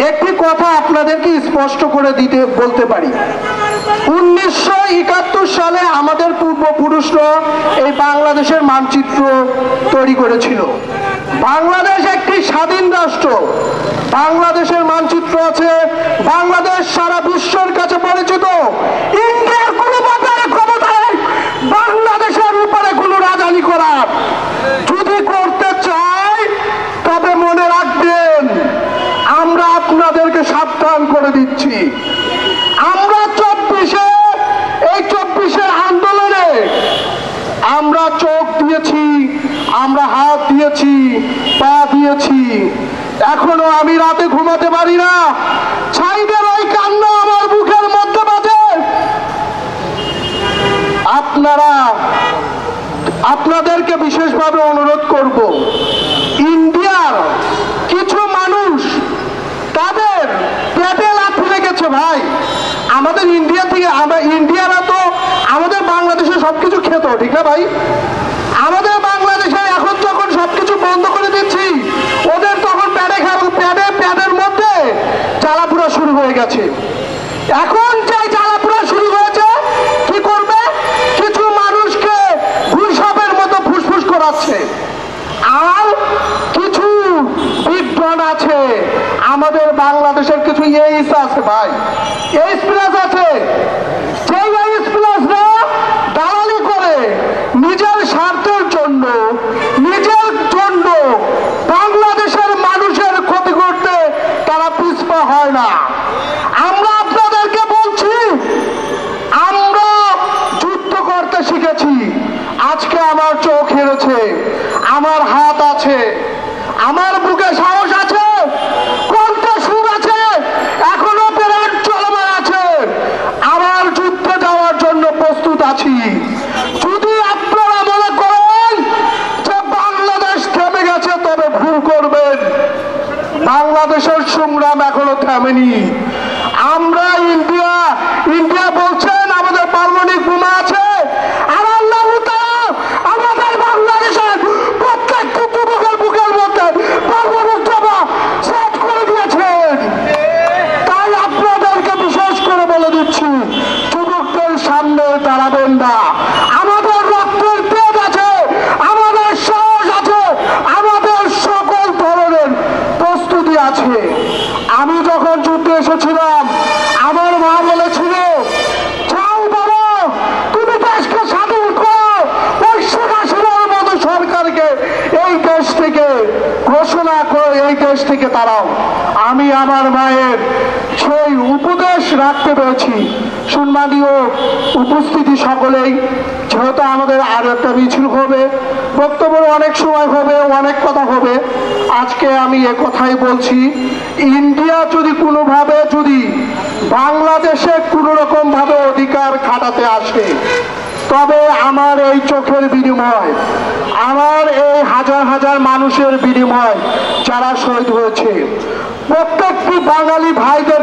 একটি কথা আপনাদেরকে স্পষ্ট করে বলতে পারি, 1971 সালে আমাদের পূর্বপুরুষরা এই বাংলাদেশের মানচিত্র তৈরি করেছিল। বাংলাদেশ একটি স্বাধীন রাষ্ট্র, বাংলাদেশের মানচিত্র আছে, বাংলাদেশ সারা বিশ্বের কাছে পরিচিত। ইন্ডিয়ার কোনো ক্ষমতায় বাংলাদেশের উপরে কোনো রাজধানী করার যদি করতে চায়, তবে মনে রাখবেন আমরা আপনাদেরকে সাবধান করে দিচ্ছি। আমরা 24 আন্দোলনে আমরা চোখ দিয়েছি, আমরা হাত দিয়েছি, পা দিয়েছি। এখনো আমি রাতে ঘুমাতে পারি না, ছাইদের ওই কান্না আমার বুকের মধ্যে বাজে। আপনাদেরকে বিশেষভাবে অনুরোধ করব, ইন্ডিয়ার কিছু মানুষ তাদের পেটে লাথি লেগেছে ভাই। আমাদের ইন্ডিয়া থেকে ইন্ডিয়ারা তো আমাদের বাংলাদেশে সবকিছু খেত, ঠিক না ভাই? আমাদের বাংলাদেশে এখন যখন সবকিছু বন্ধ করে দিচ্ছি, ওদের তখন প্যাডের মধ্যে জ্বালাপোড়া শুরু হয়ে গেছে। এখন যাই জ্বালাপোড়া শুরু হয়েছে, কি করবে? কিছু মানুষকে ঘুষাপের মতো ফুসফুস করাচ্ছে। আর কিছু বিদ্বান আছে, আমাদের বাংলাদেশের কিছু এইস আছে ভাই, এইস প্লাস আছে, সেই এইস প্লাসরা দালালি করে নিজের স্বার্থের জন্য, নিজের জন্য বাংলাদেশের মানুষের ক্ষতি করতে তারা পিছপা হয় না। আমরা আপনাদেরকে বলছি, আমরা যুদ্ধ করতে শিখেছি। আজকে আমার চোখ হেরেছে, আমার হাত আছে, আমার বুকে সাহস আছে, কণ্ঠে সুর আছে, এখনো প্রাণ চলমান আছে। আমার যুদ্ধে যাওয়ার জন্য প্রস্তুত আছি। যদি আপনারা মনে করেন যে বাংলাদেশ থেমে গেছে, তবে ভুল করবেন। বাংলাদেশের সংগ্রাম এখনো থামেনি। আমরা ইন্ডিয়া বলছেন আমাদের পারমাণবিক বোমা আছে, আর আল্লাহ আমাদের বাংলাদেশের প্রত্যেকটি বুকের মধ্যে পারমাণবিক বোমা সেট করে দিয়েছেন। তাই আপনাদেরকে বিশেষ করে বলে দিচ্ছি, যুবকদের সামনে দাঁড়াবেন না। আমাদের রক্তের তেজ আছে, আমাদের সাহস আছে, আমাদের সকল ধরনের প্রস্তুতি আছে। আমি যখন যুদ্ধে এসেছিলাম, আমার মা বলেছিল, যাও বাবা, তুমি দেশকে স্বাধীন করো, ওই শেখ হাসিনার মতো সরকারকে এই দেশ থেকে ঘোষণা করে এই দেশ থেকে তাড়াও। আমি আমার মায়ের সেই উপদেশ রাখতে পেরেছি। সম্মানীয় উপস্থিতি সকলেই, যেহেতু আমাদের আরো একটা মিছিল হবে, বক্তব্য অনেক সময় হবে, অনেক কথা হবে, আজকে আমি কথাই বলছি, ইন্ডিয়া যদি কোনোভাবে যদি বাংলাদেশে কোনো রকম ভাবে অধিকার খাটাতে আসে, তবে আমার এই চোখের বিনিময়, আমার এই হাজার হাজার মানুষের বিনিময় যারা শহীদ হয়েছে, প্রত্যেকটি বাঙালি ভাইদের